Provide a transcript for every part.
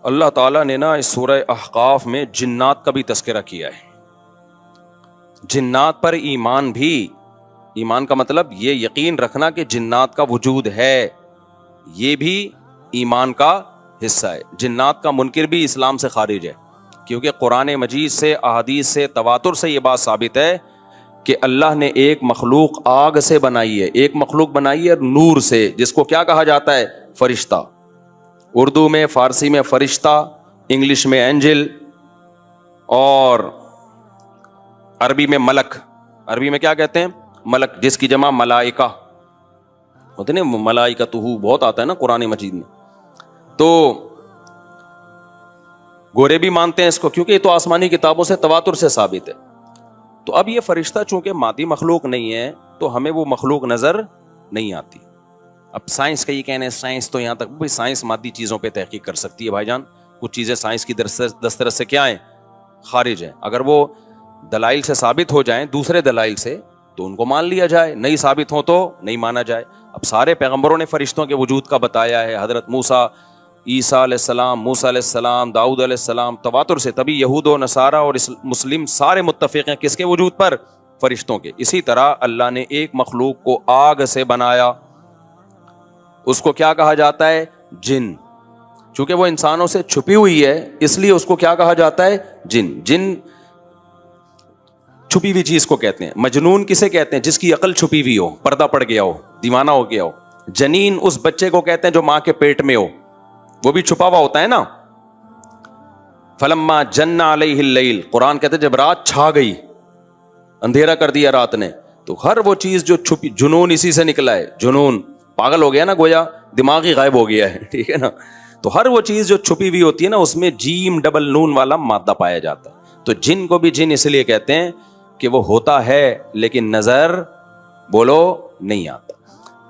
اللہ تعالیٰ نے نا اس سورہ احقاف میں جنات کا بھی تذکرہ کیا ہے. جنات پر ایمان بھی، ایمان کا مطلب یہ یقین رکھنا کہ جنات کا وجود ہے، یہ بھی ایمان کا حصہ ہے. جنات کا منکر بھی اسلام سے خارج ہے، کیونکہ قرآن مجید سے، احادیث سے، تواتر سے یہ بات ثابت ہے کہ اللہ نے ایک مخلوق آگ سے بنائی ہے، ایک مخلوق بنائی ہے نور سے، جس کو کیا کہا جاتا ہے؟ فرشتہ. اردو میں، فارسی میں فرشتہ، انگلش میں اینجل، اور عربی میں ملک. عربی میں کیا کہتے ہیں؟ ملک، جس کی جمع ملائکہ ہوتے ہیں. ملائکتہ بہت آتا ہے نا قرآن مجید میں. تو گورے بھی مانتے ہیں اس کو، کیونکہ یہ تو آسمانی کتابوں سے تواتر سے ثابت ہے. تو اب یہ فرشتہ چونکہ مادی مخلوق نہیں ہے تو ہمیں وہ مخلوق نظر نہیں آتی. اب سائنس کا یہ کہنا ہے، سائنس تو یہاں تک بھائی سائنس مادی چیزوں پہ تحقیق کر سکتی ہے بھائی جان. کچھ چیزیں سائنس کی دسترس سے کیا ہیں؟ خارج ہیں. اگر وہ دلائل سے ثابت ہو جائیں، دوسرے دلائل سے، تو ان کو مان لیا جائے، نہیں ثابت ہو تو نہیں مانا جائے. اب سارے پیغمبروں نے فرشتوں کے وجود کا بتایا ہے. حضرت موسیٰ، عیسیٰ علیہ السلام، موسیٰ علیہ السلام، داؤد علیہ السلام، تواتر سے. تبھی یہود و نصارہ اور مسلم سارے متفق ہیں کس کے وجود پر؟ فرشتوں کے. اسی طرح اللہ نے ایک مخلوق کو آگ سے بنایا، اس کو کیا کہا جاتا ہے؟ جن. چونکہ وہ انسانوں سے چھپی ہوئی ہے اس لیے اس کو کیا کہا جاتا ہے؟ جن. جن چھپی ہوئی چیز کو کہتے ہیں. مجنون کسے کہتے ہیں؟ جس کی عقل چھپی ہوئی ہو، پردہ پڑ گیا ہو، دیوانہ ہو گیا ہو. جنین اس بچے کو کہتے ہیں جو ماں کے پیٹ میں ہو، وہ بھی چھپا ہوا ہوتا ہے نا. فلما جن علیہ اللیل، قرآن کہتے ہیں جب رات چھا گئی، اندھیرا کر دیا رات نے، تو ہر وہ چیز جو چھپی، جنون اسی سے نکلا ہے. جنون پاگل ہو گیا نا، گویا دماغ ہی غائب ہو گیا ہے. ٹھیک ہے نا. تو ہر وہ چیز جو چھپی ہوئی ہوتی ہے نا، اس میں جیم ڈبل نون والا مادہ پایا جاتا ہے. تو جن کو بھی جن اس لیے کہتے ہیں کہ وہ ہوتا ہے لیکن نظر بولو نہیں آتا.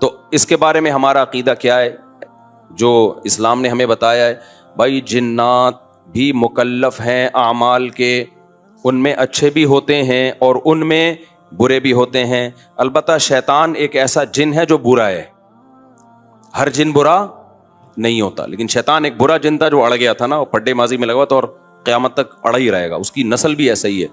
تو اس کے بارے میں ہمارا عقیدہ کیا ہے جو اسلام نے ہمیں بتایا ہے؟ بھائی جنات بھی مکلف ہیں اعمال کے، ان میں اچھے بھی ہوتے ہیں اور ان میں برے بھی ہوتے ہیں. البتہ شیطان ایک ایسا جن ہے جو برا ہے. ہر جن برا نہیں ہوتا، لیکن شیطان ایک برا جن تھا جو اڑ گیا تھا نا، وہ پڈے ماضی میں لگا تھا اور قیامت تک اڑا ہی رہے گا. اس کی نسل بھی ایسا ہی ہے.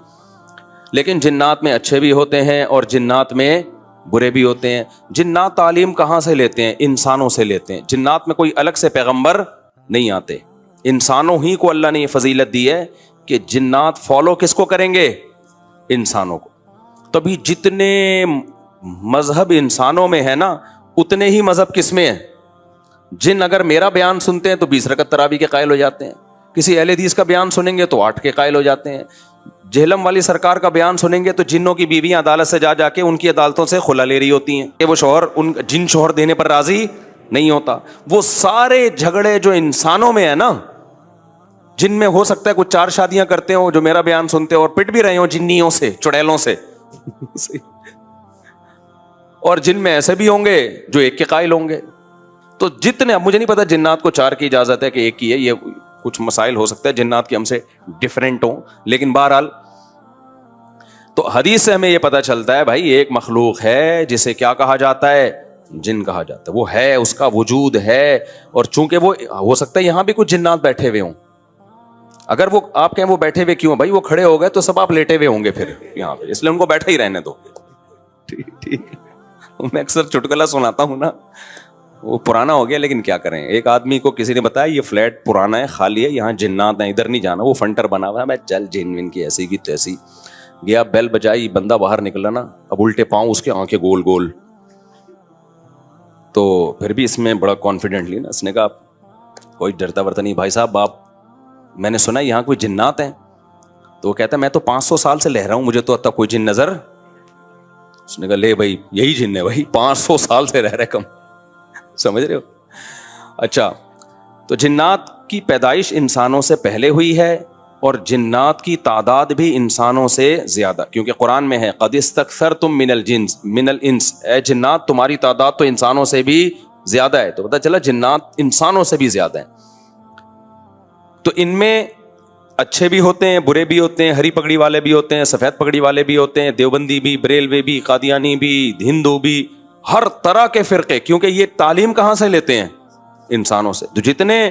لیکن جنات میں اچھے بھی ہوتے ہیں اور جنات میں برے بھی ہوتے ہیں. جنات تعلیم کہاں سے لیتے ہیں؟ انسانوں سے لیتے ہیں. جنات میں کوئی الگ سے پیغمبر نہیں آتے، انسانوں ہی کو اللہ نے یہ فضیلت دی ہے کہ جنات فالو کس کو کریں گے؟ انسانوں کو. تبھی جتنے مذہب انسانوں میں ہے نا، اتنے ہی مذہب کس میں ہیں؟ جن اگر میرا بیان سنتے ہیں تو 20 رکعت تراویح کے قائل ہو جاتے ہیں. کسی اہل حدیث کا بیان سنیں گے تو 8 کے قائل ہو جاتے ہیں. جہلم والی سرکار کا بیان سنیں گے تو جنوں کی بیویاں عدالت سے جا کے ان کی عدالتوں سے خلا لے رہی ہوتی ہیں کہ وہ شوہر جن شوہر دینے پر راضی نہیں ہوتا. وہ سارے جھگڑے جو انسانوں میں ہے نا، جن میں ہو سکتا ہے کچھ 4 شادیاں کرتے ہوں جو میرا بیان سنتے ہو اور پٹ بھی رہے ہوں جنیوں سے، چڑیلوں سے. اور جن میں ایسے بھی ہوں گے جو 1 کے قائل ہوں گے. تو جتنے، اب مجھے نہیں پتا جنات کو 4 کی اجازت ہے کہ 1 کی ہے، یہ کچھ مسائل ہو سکتا ہے جنات کی ہم سے ڈیفرنٹ ہوں، لیکن بہرحال تو حدیث سے ہمیں یہ پتہ چلتا ہے بھائی ایک مخلوق ہے جسے کیا کہا جاتا ہے؟ جن کہا جاتا ہے. وہ ہے، اس کا وجود ہے. اور چونکہ وہ ہو سکتا ہے یہاں بھی کچھ جنات بیٹھے ہوئے ہوں. اگر وہ آپ کہیں وہ بیٹھے ہوئے کیوں؟ بھائی وہ کھڑے ہو گئے تو سب آپ لیٹے ہوئے ہوں گے پھر یہاں پہ، اس لیے ان کو بیٹھے ہی رہنے دو. ٹھیک. میں اکثر چٹکلا سناتا ہوں نا، وہ پرانا ہو گیا لیکن کیا کریں. ایک آدمی کو کسی نے بتایا یہ فلیٹ پرانا ہے، خالی ہے، یہاں جنات ہیں، ادھر نہیں جانا. وہ فنٹر بنا ہوا ہے. میں چل جن ون کی ایسی کی تیسی گیا، بیل بجائی، بندہ باہر نکلا نا، اب الٹے پاؤں اس کے آنکھیں گول گول. تو پھر بھی اس میں بڑا کانفیڈنٹلی نا اس نے کہا کوئی ڈرتا ورتا نہیں بھائی صاحب، آپ میں نے سنا یہاں کوئی جنات ہیں. تو وہ کہتا ہے میں تو 500 سال سے لہ رہا ہوں، مجھے تو اب تک کوئی جن نظر. اس نے کہا لے بھائی یہی جن ہے بھائی، 500 سال سے رہ رہے کم، سمجھ رہے ہو. اچھا، تو جنات کی پیدائش انسانوں سے پہلے ہوئی ہے اور جنات کی تعداد بھی انسانوں سے زیادہ، کیونکہ قرآن میں ہے قد استکثرتم من الانس، اے جنات تمہاری تعداد تو انسانوں سے بھی زیادہ ہے. تو پتہ چلا جنات انسانوں سے بھی زیادہ ہیں. تو ان میں اچھے بھی ہوتے ہیں، برے بھی ہوتے ہیں، ہری پگڑی والے بھی ہوتے ہیں، سفید پگڑی والے بھی ہوتے ہیں، دیوبندی بھی، بریلوی بھی، قادیانی بھی، ہندو بھی، ہر طرح کے فرقے. کیونکہ یہ تعلیم کہاں سے لیتے ہیں؟ انسانوں سے. تو جتنے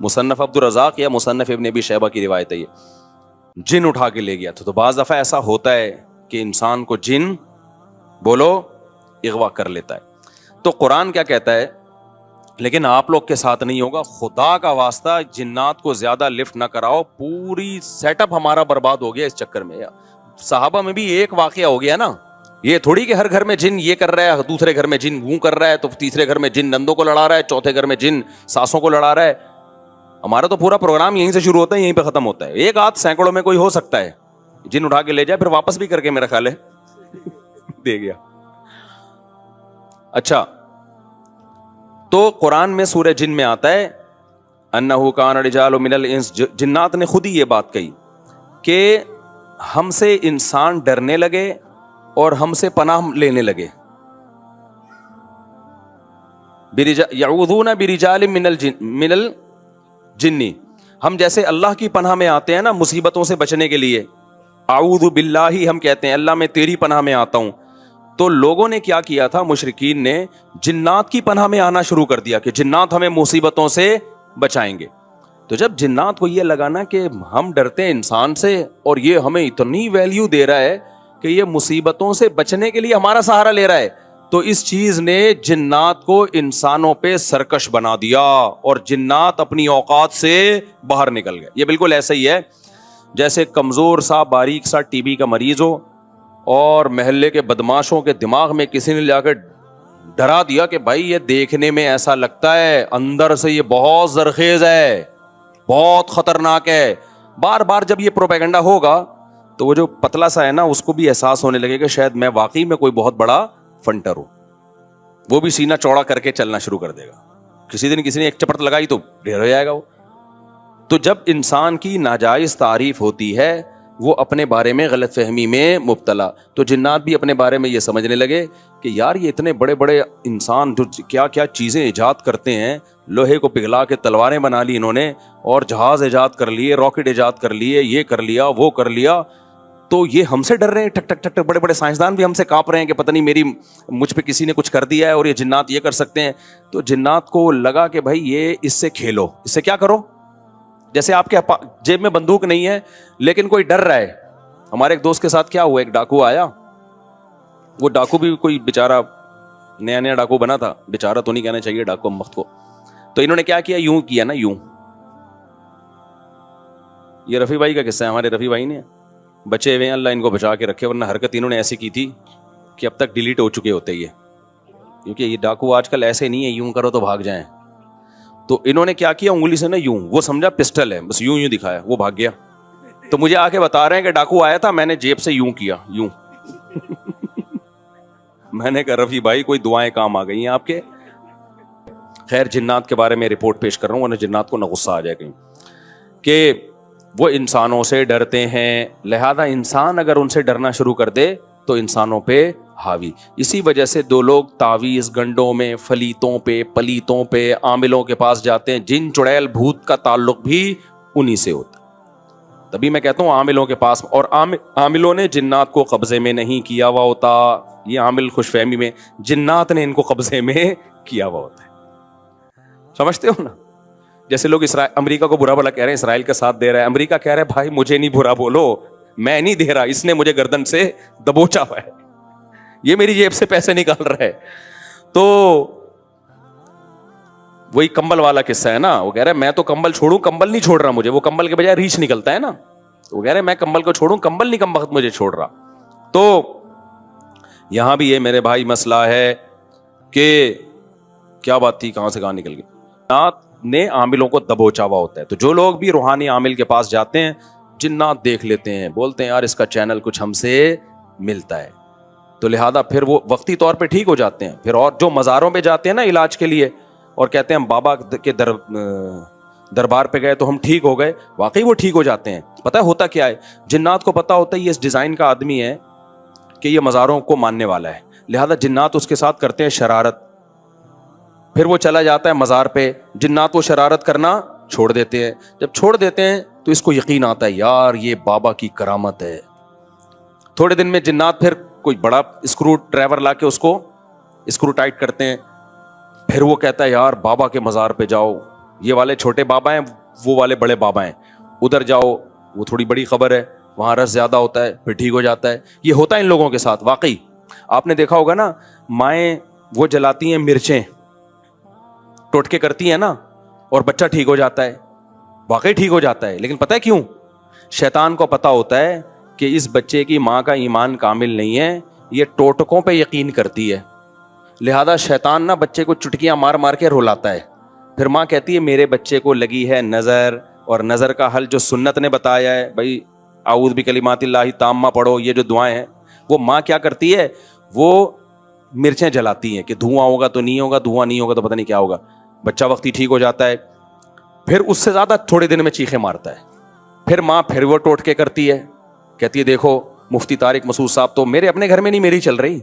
مصنف عبد الرزاق یا مصنف ابن ابی شیبہ کی روایت ہے یہ. جن اٹھا کے لے گیا تھا. تو بعض دفعہ ایسا ہوتا ہے کہ انسان کو جن بولو اغوا کر لیتا ہے. تو قرآن کیا کہتا ہے, لیکن آپ لوگ کے ساتھ نہیں ہوگا, خدا کا واسطہ جنات کو زیادہ لفٹ نہ کراؤ, پوری سیٹ اپ ہمارا برباد ہو گیا اس چکر میں. صحابہ میں بھی ایک واقعہ ہو گیا نا, یہ تھوڑی کہ ہر گھر میں جن یہ کر رہا ہے, دوسرے گھر میں جن وہ کر رہا ہے, تو تیسرے گھر میں جن نندوں کو لڑا رہا ہے, چوتھے گھر میں جن ساسوں کو لڑا رہا ہے. ہمارا تو پورا پروگرام یہیں سے شروع ہوتا ہے, یہیں پہ ختم ہوتا ہے. ایک آدھ سینکڑوں میں کوئی ہو سکتا ہے جن اٹھا کے لے جائے, پھر واپس بھی کر کے میرا خیال ہے دے گیا. اچھا, تو قرآن میں سورہ جن میں آتا ہے انہ کان رجال من الانس, جنات نے خود ہی یہ بات کہی کہ ہم سے انسان ڈرنے لگے اور ہم سے پناہ لینے لگے. یعوذون برجال من الجن, ہم جیسے اللہ کی پناہ میں آتے ہیں نا مصیبتوں سے بچنے کے لیے, اعوذ باللہ ہم کہتے ہیں اللہ میں تیری پناہ میں آتا ہوں. تو لوگوں نے کیا کیا تھا, مشرکین نے جنات کی پناہ میں آنا شروع کر دیا کہ جنات ہمیں مصیبتوں سے بچائیں گے. تو جب جنات کو یہ لگا نا کہ ہم ڈرتے ہیں انسان سے اور یہ ہمیں اتنی ویلیو دے رہا ہے کہ یہ مصیبتوں سے بچنے کے لیے ہمارا سہارا لے رہا ہے, تو اس چیز نے جنات کو انسانوں پہ سرکش بنا دیا اور جنات اپنی اوقات سے باہر نکل گئے. یہ بالکل ایسا ہی ہے جیسے کمزور سا باریک سا ٹی بی کا مریض ہو اور محلے کے بدماشوں کے دماغ میں کسی نے جا کے ڈرا دیا کہ بھائی یہ دیکھنے میں ایسا لگتا ہے, اندر سے یہ بہت زرخیز ہے, بہت خطرناک ہے. بار بار جب یہ پروپیگنڈا ہوگا تو وہ جو پتلا سا ہے نا اس کو بھی احساس ہونے لگے کہ شاید میں واقعی میں کوئی بہت بڑا فنٹر ہوں. وہ بھی سینہ چوڑا کر کے چلنا شروع کر دے گا. کسی دن کسی نے ایک چپٹ لگائی تو ڈھیر ہو جائے گا وہ. تو جب انسان کی ناجائز تعریف ہوتی ہے وہ اپنے بارے میں غلط فہمی میں مبتلا, تو جنات بھی اپنے بارے میں یہ سمجھنے لگے کہ یار یہ اتنے بڑے بڑے انسان جو کیا کیا چیزیں ایجاد کرتے ہیں, لوہے کو پگھلا کے تلواریں بنا لی انہوں نے, اور جہاز ایجاد کر لیے, راکٹ ایجاد کر لیے, یہ کر لیا وہ کر لیا, تو یہ ہم سے ڈر رہے ہیں. ٹک ٹک ٹک ٹک, بڑے بڑے سائنسدان بھی ہم سے کانپ رہے ہیں کہ پتہ نہیں مجھ پہ کسی نے کچھ کر دیا ہے اور یہ جنات یہ کر سکتے ہیں. تو جنات کو لگا کہ بھائی یہ اس سے کھیلو, اس سے کیا کرو, جیسے آپ کے جیب میں بندوق نہیں ہے لیکن کوئی ڈر رہا ہے. ہمارے ایک دوست کے ساتھ کیا ہوا, ایک ڈاکو آیا, وہ ڈاکو بھی کوئی بیچارہ نیا نیا ڈاکو بنا تھا, بیچارہ تو نہیں کہنا چاہیے ڈاکو ہم وقت کو. تو انہوں نے کیا کیا, یوں کیا نا, یوں. یہ رفیع بھائی کا قصہ ہے, ہمارے رفیع بھائی نے بچے ہوئے ہیں, اللہ ان کو بچا کے رکھے, ورنہ حرکت انہوں نے ایسی کی تھی کہ اب تک ڈیلیٹ ہو چکے ہوتے یہ, کیونکہ یہ ڈاکو آج کل ایسے نہیں ہے یوں کرو تو بھاگ جائیں. تو انہوں نے کیا کیا, انگلی سے نا یوں, وہ سمجھا پسٹل ہے, بس یوں یوں دکھایا, وہ بھاگ گیا. تو مجھے آ کے بتا رہے ہیں کہ ڈاکو آیا تھا, میں نے جیب سے یوں کیا, یوں. میں نے کہا رفیع بھائی کوئی دعائیں کام آ گئی ہیں آپ کے. خیر, جنات کے بارے میں رپورٹ پیش کر رہا ہوں ورنہ جنات کو نہ غصہ آ جائے کہیں, کہ وہ انسانوں سے ڈرتے ہیں, لہذا انسان اگر ان سے ڈرنا شروع کر دے تو انسانوں پہ حاوی. اسی وجہ سے دو لوگ تعویذ گنڈوں میں, فلیتوں پہ, پلیتوں پہ, عاملوں کے پاس جاتے ہیں. جن چڑیل بھوت کا تعلق بھی انہی سے ہوتا. تبھی میں کہتا ہوں عاملوں کے پاس, اور عاملوں نے جنات کو قبضے میں نہیں کیا ہوا ہوتا. یہ عامل خوش فہمی میں, جنات نے ان کو قبضے میں کیا ہوا ہوتا ہے. سمجھتے ہو نا, جیسے لوگ امریکہ کو برا بھلا کہہ رہے ہیں, اسرائیل کا ساتھ دے رہا ہے, امریکہ کہہ رہا ہے بھائی مجھے نہیں برا بولو, میں نہیں دے رہا, اس نے مجھے گردن سے دبوچا ہوا ہے, یہ میری جیب سے پیسے نکال رہا ہے. تو وہی کمبل والا قصہ ہے نا, وہ کہہ رہا ہے میں تو کمبل چھوڑوں, کمبل نہیں چھوڑ رہا مجھے, وہ کمبل کے بجائے ریچھ نکلتا ہے نا, وہ کہہ رہے ہیں میں کمبل کو چھوڑوں, کمبل نہیں کم وقت مجھے چھوڑ رہا. تو یہاں بھی یہ میرے بھائی مسئلہ ہے کہ کیا بات تھی, کہاں سے کہاں نکل گئی. جنات نے عاملوں کو دبوچا ہوا ہوتا ہے. تو جو لوگ بھی روحانی عامل کے پاس جاتے ہیں, جنات دیکھ لیتے ہیں, بولتے ہیں یار اس کا چینل کچھ ہم سے ملتا ہے, تو لہذا پھر وہ وقتی طور پہ ٹھیک ہو جاتے ہیں. پھر اور جو مزاروں پہ جاتے ہیں نا علاج کے لیے اور کہتے ہیں ہم بابا کے دربار پہ گئے تو ہم ٹھیک ہو گئے, واقعی وہ ٹھیک ہو جاتے ہیں. پتہ ہوتا کیا ہے, جنات کو پتہ ہوتا ہے یہ اس ڈیزائن کا آدمی ہے کہ یہ مزاروں کو ماننے والا ہے, لہذا جنات اس کے ساتھ کرتے ہیں شرارت. پھر وہ چلا جاتا ہے مزار پہ, جنات وہ شرارت کرنا چھوڑ دیتے ہیں. جب چھوڑ دیتے ہیں تو اس کو یقین آتا ہے یار یہ بابا کی کرامت ہے. تھوڑے دن میں جنات پھر کوئی بڑا اسکرو ڈرائیور لا کے اس کو اسکرو ٹائٹ کرتے ہیں. پھر وہ کہتا ہے یار بابا کے مزار پہ جاؤ, یہ والے چھوٹے بابا ہیں, وہ والے بڑے بابا ہیں, ادھر جاؤ وہ تھوڑی بڑی خبر ہے, وہاں رس زیادہ ہوتا ہے پھر ٹھیک ہو جاتا ہے. یہ ہوتا ہے ان لوگوں کے ساتھ. واقعی آپ نے دیکھا ہوگا نا, مائیں وہ جلاتی ہیں مرچیں, ٹوٹکے کرتی ہیں نا, اور بچہ ٹھیک ہو جاتا ہے, واقعی ٹھیک ہو جاتا ہے. لیکن پتہ ہے کیوں؟ شیطان کو پتا ہوتا ہے کہ اس بچے کی ماں کا ایمان کامل نہیں ہے, یہ ٹوٹکوں پہ یقین کرتی ہے, لہذا شیطان نا بچے کو چٹکیاں مار مار کے رلاتا ہے. پھر ماں کہتی ہے میرے بچے کو لگی ہے نظر, اور نظر کا حل جو سنت نے بتایا ہے, بھائی اعوذ بکلمات اللہ تامہ پڑھو, یہ جو دعائیں ہیں, وہ ماں کیا کرتی ہے, وہ مرچیں جلاتی ہیں کہ دھواں ہوگا تو نہیں ہوگا, دھواں نہیں ہوگا تو پتہ نہیں کیا ہوگا. بچہ وقتی ٹھیک ہو جاتا ہے, پھر اس سے زیادہ تھوڑے دن میں چیخیں مارتا ہے. پھر ماں پھر وہ ٹوٹکے کرتی ہے, کہتی ہے دیکھو مفتی طارق مسعود صاحب تو میرے اپنے گھر میں نہیں, میری چل رہی.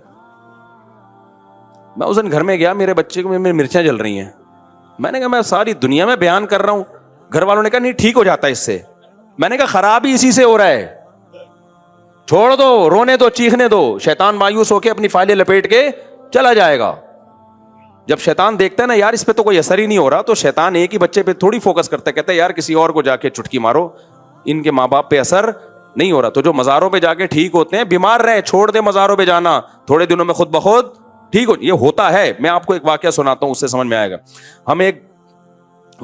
میں اس دن گھر میں گیا, میرے بچے کو میری مرچیں جل رہی ہیں. میں نے کہا میں ساری دنیا میں بیان کر رہا ہوں. گھر والوں نے کہا نہیں ٹھیک ہو جاتا ہے اس سے. میں نے کہا خراب ہی اسی سے ہو رہا ہے, چھوڑ دو, رونے دو, چیخنے دو. شیطان مایوس ہو کے اپنی فائلیں لپیٹ کے چلا جائے گا. جب شیطان دیکھتا ہے نا یار اس پہ تو کوئی اثر ہی نہیں ہو رہا, تو شیطان ایک ہی بچے پہ تھوڑی فوکس کرتا ہے, کہتا ہے یار کسی اور کو جا کے چٹکی مارو, ان کے ماں باپ پہ اثر نہیں ہو رہا. تو جو مزاروں پہ جا کے ٹھیک ہوتے ہیں, بیمار رہے, چھوڑ دے مزاروں پہ جانا, تھوڑے دنوں میں خود بخود ٹھیک ہو. یہ ہوتا ہے. میں آپ کو ایک واقعہ سناتا ہوں, اس سے سمجھ میں آئے گا. ہم ایک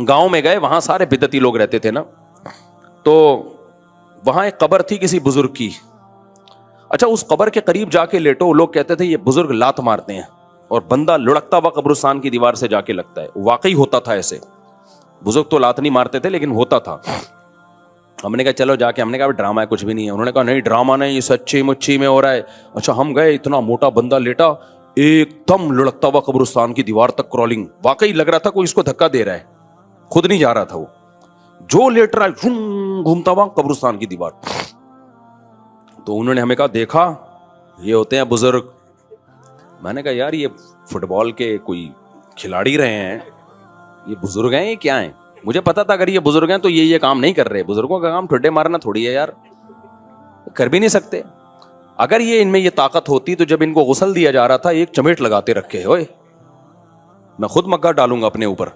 گاؤں میں گئے, وہاں سارے بدعتی لوگ رہتے تھے نا, تو وہاں ایک قبر تھی کسی بزرگ کی. اچھا اس قبر کے قریب جا کے لیٹو, لوگ کہتے تھے یہ بزرگ لات مارتے ہیں, اور بندہ لڑکتا ہوا قبرستان کی دیوار سے جا کے لگتا ہے. واقعی ہوتا تھا ایسے. بزرگ تو لات نہیں مارتے تھے لیکن ہوتا تھا. ہم نے کہا چلو جا کے, ہم نے کہا ڈرامہ ہے کچھ بھی نہیں ہے. انہوں نے کہا نہیں ڈرامہ نہیں, یہ سچی مچی میں ہو رہا ہے. اچھا ہم گئے, اتنا موٹا بندہ لیٹا, ایک دم لڑکتا ہوا قبرستان کی دیوار تک کرولنگ. واقعی لگ رہا تھا کوئی اس کو دھکا دے رہا ہے, خود نہیں جا رہا تھا وہ, جو لیٹ رہا ہے گھومتا ہوا قبرستان کی دیوار. تو انہوں نے ہمیں کہا دیکھا یہ ہوتے ہیں بزرگ. میں نے کہا یار یہ فٹ بال کے کوئی کھلاڑی رہے ہیں, یہ بزرگ ہیں, یہ کیا ہیں؟ مجھے پتا تھا اگر یہ بزرگ ہیں تو یہ کام نہیں کر رہے. بزرگوں کا کام ٹھڈے مارنا تھوڑی ہے یار, کر بھی نہیں سکتے. اگر یہ ان میں یہ طاقت ہوتی تو جب ان کو غسل دیا جا رہا تھا ایک چمیٹ لگاتے رکھے, ہوئے میں خود مگا ڈالوں گا اپنے اوپر,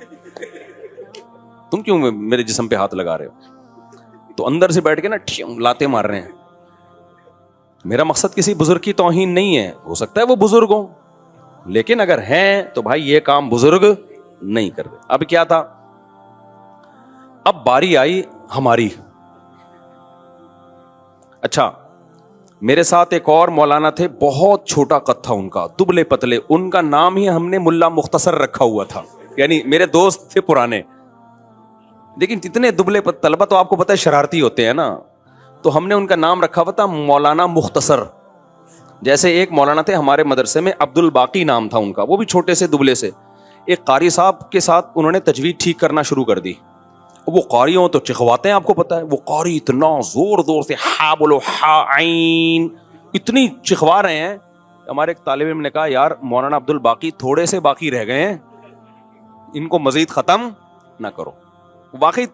تم کیوں میرے جسم پہ ہاتھ لگا رہے ہو؟ تو اندر سے بیٹھ کے نا لاتے مار رہے ہیں. میرا مقصد کسی بزرگ کی توہین نہیں ہے, ہو سکتا ہے وہ بزرگ ہوں, لیکن اگر ہیں تو بھائی یہ کام بزرگ نہیں کر رہے. اب کیا تھا, اب باری آئی ہماری. اچھا میرے ساتھ ایک اور مولانا تھے, بہت چھوٹا قد تھا ان کا, دبلے پتلے. ان کا نام ہی ہم نے ملا مختصر رکھا ہوا تھا, یعنی میرے دوست تھے پرانے, لیکن اتنے دبلے طلبہ تو آپ کو پتہ ہے شرارتی ہوتے ہیں نا, تو ہم نے ان کا نام رکھا ہوا تھا مولانا مختصر. جیسے ایک مولانا تھے ہمارے مدرسے میں, عبد الباقی نام تھا ان کا, وہ بھی چھوٹے سے دبلے سے. ایک قاری صاحب کے ساتھ انہوں نے تجوید ٹھیک کرنا شروع کر دی. وہ قاری ہوں تو چکھواتے ہیں, آپ کو پتا ہے. وہ قاری اتنا زور زور سے ہا بولو ہا عین, اتنی چکھوا رہے ہیں. ہمارے ایک طالب علم نے کہا یار مولانا عبد الباقی تھوڑے سے باقی رہ گئے ہیں, ان کو مزید ختم نہ کرو. واقعی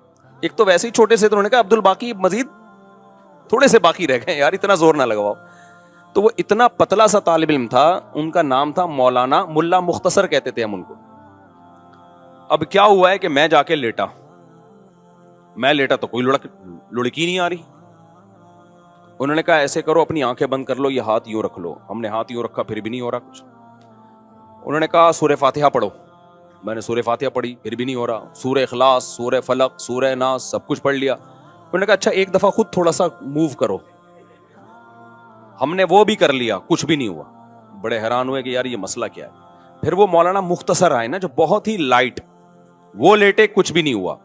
ایک تو ویسے ہی چھوٹے سے, تو انہوں نے کہا عبد الباقی مزید تھوڑے سے باقی رہ گئے یار, اتنا زور نہ لگواؤ. تو وہ اتنا پتلا سا طالب علم تھا, ان کا نام تھا مولانا ملا مختصر کہتے تھے ہم ان کو. اب کیا ہوا ہے کہ میں جا کے لیٹا, تو کوئی لڑکی نہیں آ رہی. انہوں نے کہا ایسے کرو اپنی آنکھیں بند کر لو, یہ ہاتھ یوں رکھ لو. ہم نے ہاتھ یوں رکھا, پھر بھی نہیں ہو رہا کچھ. انہوں نے کہا سورہ فاتحہ پڑھو. میں نے سورہ فاتحہ پڑھی, پھر بھی نہیں ہو رہا. سورہ اخلاص, سورہ فلق, سورہ ناس, سب کچھ پڑھ لیا. انہوں نے کہا اچھا ایک دفعہ خود تھوڑا سا موو کرو. ہم نے وہ بھی کر لیا, کچھ بھی نہیں ہوا. بڑے حیران ہوئے کہ یار یہ مسئلہ کیا ہے. پھر وہ مولانا مختصر آئے نا, جو بہت ہی لائٹ, وہ لیٹے, کچھ بھی نہیں ہوا.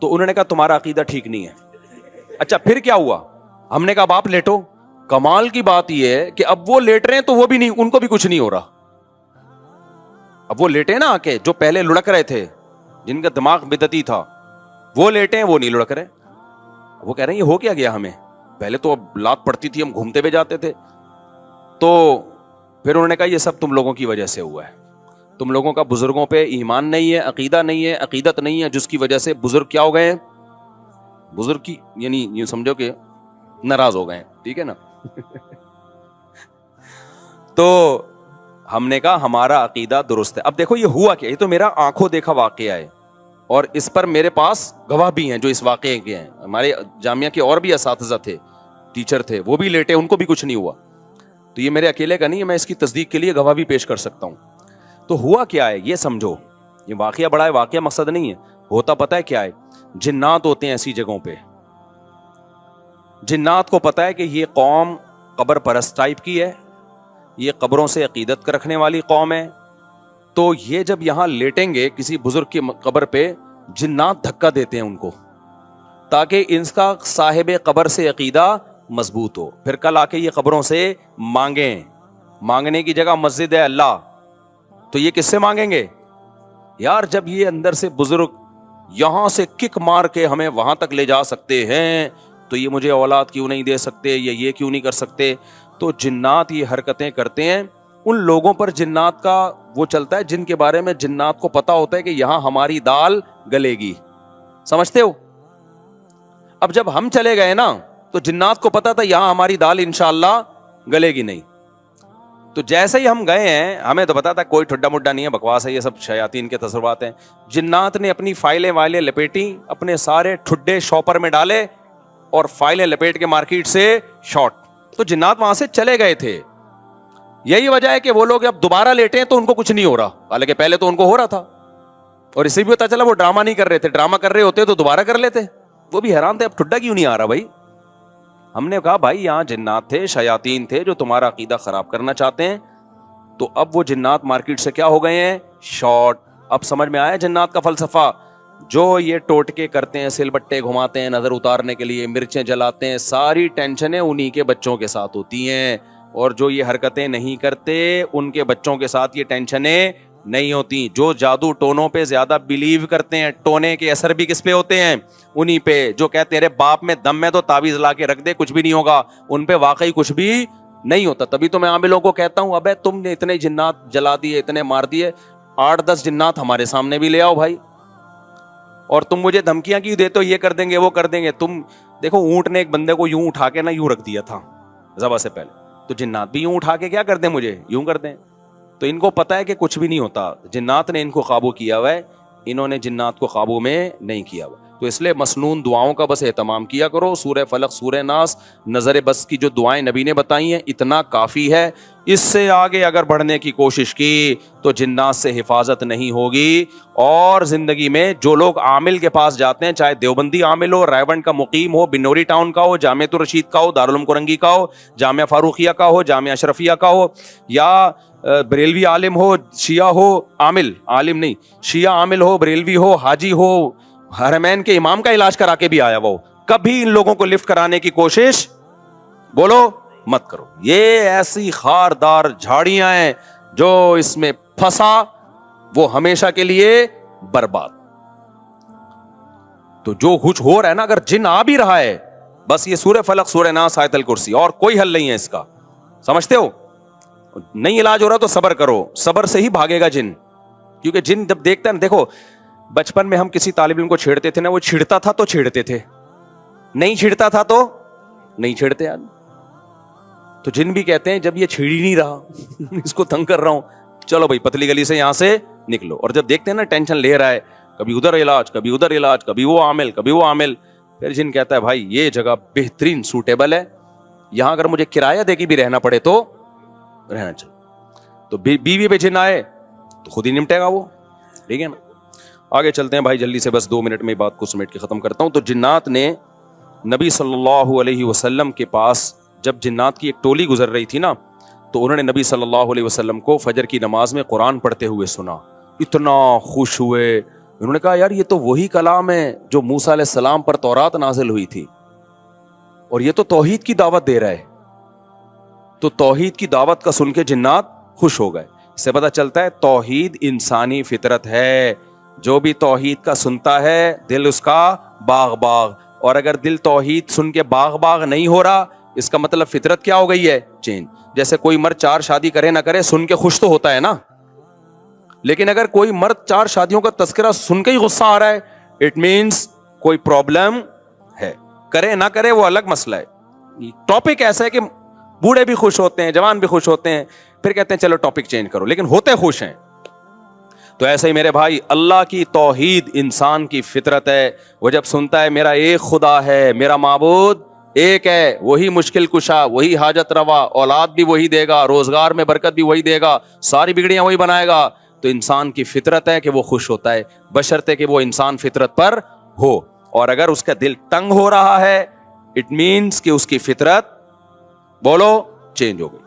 تو انہوں نے کہا تمہارا عقیدہ ٹھیک نہیں ہے. اچھا پھر کیا ہوا؟ ہم نے کہا باپ لیٹو. کمال کی بات یہ ہے کہ اب وہ لیٹ رہے ہیں تو وہ بھی نہیں, ان کو بھی کچھ نہیں ہو رہا. اب وہ لیٹے نا آ کے, جو پہلے لڑک رہے تھے, جن کا دماغ بدعتی تھا, وہ لیٹے ہیں, وہ نہیں لڑک رہے. وہ کہہ رہے ہیں یہ ہو کیا گیا ہمیں, پہلے تو لات پڑتی تھی, ہم گھومتے ہوئے جاتے تھے. تو پھر انہوں نے کہا یہ سب تم لوگوں کی وجہ سے ہوا ہے. تم لوگوں کا بزرگوں پہ ایمان نہیں ہے, عقیدہ نہیں ہے, عقیدت نہیں ہے, جس کی وجہ سے بزرگ کیا ہو گئے ہیں, بزرگ کی یعنی یہ سمجھو کہ ناراض ہو گئے ہیں. ٹھیک ہے نا. تو ہم نے کہا ہمارا عقیدہ درست ہے. اب دیکھو یہ ہوا کیا, یہ تو میرا آنکھوں دیکھا واقعہ ہے. اور اس پر میرے پاس گواہ بھی ہیں جو اس واقعے کے ہیں. ہمارے جامعہ کے اور بھی اساتذہ تھے, ٹیچر تھے, وہ بھی لیٹے, ان کو بھی کچھ نہیں ہوا. تو یہ میرے اکیلے کا نہیں ہے, میں اس کی تصدیق کے لیے گواہ بھی پیش کر سکتا ہوں. تو ہوا کیا ہے یہ سمجھو, یہ واقعہ بڑا ہے, واقعہ مقصد نہیں ہے. ہوتا پتہ ہے کیا ہے, جنات ہوتے ہیں ایسی جگہوں پہ. جنات کو پتہ ہے کہ یہ قوم قبر پرست ٹائپ کی ہے, یہ قبروں سے عقیدت رکھنے والی قوم ہے. تو یہ جب یہاں لیٹیں گے کسی بزرگ کی قبر پہ, جنات دھکا دیتے ہیں ان کو تاکہ ان کا صاحب قبر سے عقیدہ مضبوط ہو. پھر کل آ کے یہ قبروں سے مانگیں. مانگنے کی جگہ مسجد ہے اللہ, تو یہ کس سے مانگیں گے یار؟ جب یہ اندر سے بزرگ یہاں سے کک مار کے ہمیں وہاں تک لے جا سکتے ہیں, تو یہ مجھے اولاد کیوں نہیں دے سکتے, یا یہ کیوں نہیں کر سکتے؟ تو جنات یہ حرکتیں کرتے ہیں. ان لوگوں پر جنات کا وہ چلتا ہے جن کے بارے میں جنات کو پتا ہوتا ہے کہ یہاں ہماری دال گلے گی. سمجھتے ہو؟ اب جب ہم چلے گئے نا تو جنات کو پتا تھا یہاں ہماری دال انشاءاللہ گلے گی نہیں. تو جیسے ہی ہم گئے ہیں, ہمیں تو پتا تھا کوئی ٹھڈا مڈا نہیں ہے, بکواس ہے, یہ سب شیاطین کے تصورات ہیں. جنات نے اپنی فائلیں وائلیں لپیٹی, اپنے سارے ٹھڈے شاپر میں ڈالے اور فائلیں لپیٹ کے مارکیٹ سے شارٹ. تو جنات وہاں سے چلے گئے تھے. یہی وجہ ہے کہ وہ لوگ اب دوبارہ لیٹے ہیں تو ان کو کچھ نہیں ہو رہا, حالانکہ پہلے تو ان کو ہو رہا تھا. اور اسے بھی پتا چلا وہ ڈرامہ نہیں کر رہے تھے, ڈرامہ کر رہے ہوتے تو دوبارہ کر لیتے. وہ بھی حیران تھے اب ٹھڈا کیوں نہیں آ رہا بھائی. ہم نے کہا بھائی یہاں جنات تھے, شیاطین تھے جو تمہارا عقیدہ خراب کرنا چاہتے ہیں. تو اب وہ جنات مارکیٹ سے کیا ہو گئے ہیں؟ شارٹ. اب سمجھ میں آیا جنات کا فلسفہ. جو یہ ٹوٹکے کرتے ہیں, سل بٹے گھماتے ہیں نظر اتارنے کے لیے, مرچیں جلاتے ہیں, ساری ٹینشنیں انہی کے بچوں کے ساتھ ہوتی ہیں. اور جو یہ حرکتیں نہیں کرتے ان کے بچوں کے ساتھ یہ ٹینشنیں نہیں ہوتی. جو جادو ٹونوں پہ زیادہ بلیو کرتے ہیں, ٹونے کے اثر بھی کس پہ ہوتے ہیں؟ انہی پہ. جو کہتے ہیں رے باپ میں دم ہے تو تعویذ لا کے رکھ دے کچھ بھی نہیں ہوگا, ان پہ واقعی کچھ بھی نہیں ہوتا. تبھی تو میں عاملوں کو کہتا ہوں ابے تم نے اتنے جنات جلا دیے, اتنے مار دیے, 8-10 جنات ہمارے سامنے بھی لے آؤ بھائی. اور تم مجھے دھمکیاں کیوں دیتے ہو, یہ کر دیں گے وہ کر دیں گے. تم دیکھو اونٹ نے ایک بندے کو یوں اٹھا کے نا یوں رکھ دیا تھا ذبح سے پہلے, تو جنات بھی یوں اٹھا کے کیا کر دیں, مجھے یوں کر دیں. تو ان کو پتا ہے کہ کچھ بھی نہیں ہوتا, جنات نے ان کو قابو کیا ہوا ہے, انہوں نے جنات کو قابو میں نہیں کیا ہوا. تو اس لیے مسنون دعاؤں کا بس اہتمام کیا کرو. سورہ فلق, سورہ ناس, نظر بس کی جو دعائیں نبی نے بتائی ہیں اتنا کافی ہے. اس سے آگے اگر بڑھنے کی کوشش کی تو جنات سے حفاظت نہیں ہوگی. اور زندگی میں جو لوگ عامل کے پاس جاتے ہیں, چاہے دیوبندی عامل ہو, رائیونڈ کا مقیم ہو, بنوری ٹاؤن کا ہو, جامعہ الرشید کا ہو, دارالعلوم کرنگی کا ہو, جامعہ فاروقیہ کا ہو, جامعہ اشرفیہ کا ہو, یا بریلوی عالم ہو, شیعہ ہو, عامل عالم نہیں, شیعہ عامل ہو, بریلوی ہو, حاجی ہو, حرمین کے امام کا علاج کرا کے بھی آیا وہ, کبھی ان لوگوں کو لفٹ کرانے کی کوشش بولو مت کرو. یہ ایسی خاردار جھاڑیاں ہیں جو اس میں پھنسا وہ ہمیشہ کے لیے برباد. تو جو کچھ ہو رہا ہے نا, اگر جن آ بھی رہا ہے, بس یہ سورہ فلق, سورہ ناس, آیت الکرسی, اور کوئی حل نہیں ہے اس کا. سمجھتے ہو؟ نہیں علاج ہو رہا تو صبر کرو, صبر سے ہی بھاگے گا جن. کیونکہ جن جب دیکھتا ہے نا, دیکھو بچپن میں ہم کسی طالب علم کو چھیڑتے تھے نا, وہ چھڑتا تھا تو چھیڑتے تھے, نہیں چھڑتا تھا تو نہیں چھیڑتے. تو جن بھی کہتے ہیں جب یہ چھیڑ ہی نہیں رہا اس کو تنگ کر رہا ہوں, چلو بھائی پتلی گلی سے یہاں سے نکلو. اور جب دیکھتے ہیں نا ٹینشن لے رہا ہے, کبھی ادھر علاج, کبھی ادھر علاج, کبھی وہ عامل, کبھی وہ عامل, پھر جن کہتا ہے بھائی یہ جگہ بہترین سوٹیبل ہے, یہاں اگر مجھے کرایہ دے کے بھی رہنا پڑے تو رہنا چاہیے. تو بیوی پہ جن آئے تو خود ہی نمٹے گا وہ. ٹھیک ہے نا, آگے چلتے ہیں بھائی جلدی سے, بس 2 منٹ میں بات کو سمیٹ کے ختم کرتا ہوں. تو جنات نے نبی صلی اللہ علیہ وسلم کے پاس, جب جنات کی ایک ٹولی گزر رہی تھی نا, تو انہوں نے نبی صلی اللہ علیہ وسلم کو فجر کی نماز میں قرآن پڑھتے ہوئے سنا. اتنا خوش ہوئے, انہوں نے کہا یار یہ تو وہی کلام ہے جو موسیٰ علیہ السلام پر تورات نازل ہوئی تھی, اور یہ تو توحید کی دعوت دے رہا ہے. تو توحید کی دعوت کا سن کے جنات خوش ہو گئے. اس سے پتہ چلتا ہے توحید انسانی فطرت ہے, جو بھی توحید کا سنتا ہے دل اس کا باغ باغ. اور اگر دل توحید سن کے باغ باغ نہیں ہو رہا, اس کا مطلب فطرت کیا ہو گئی ہے؟ چینج. جیسے کوئی مرد 4 شادی کرے نہ کرے, سن کے خوش تو ہوتا ہے نا, لیکن اگر کوئی مرد 4 شادیوں کا تذکرہ سن کے ہی غصہ آ رہا ہے, اٹ مینس کوئی پرابلم ہے. کرے نہ کرے وہ الگ مسئلہ ہے. ٹاپک ایسا ہے کہ بوڑھے بھی خوش ہوتے ہیں, جوان بھی خوش ہوتے ہیں, پھر کہتے ہیں چلو ٹاپک چینج کرو, لیکن ہوتے خوش ہیں. تو ایسے ہی میرے بھائی اللہ کی توحید انسان کی فطرت ہے. وہ جب سنتا ہے میرا ایک خدا ہے, میرا معبود ایک ہے, وہی مشکل کشا, وہی حاجت روا, اولاد بھی وہی دے گا, روزگار میں برکت بھی وہی دے گا, ساری بگڑیاں وہی بنائے گا, تو انسان کی فطرت ہے کہ وہ خوش ہوتا ہے, بشرطے کہ وہ انسان فطرت پر ہو. اور اگر اس کا دل تنگ ہو رہا ہے, اٹ مینس کہ اس کی فطرت بولو چینج ہو گئی.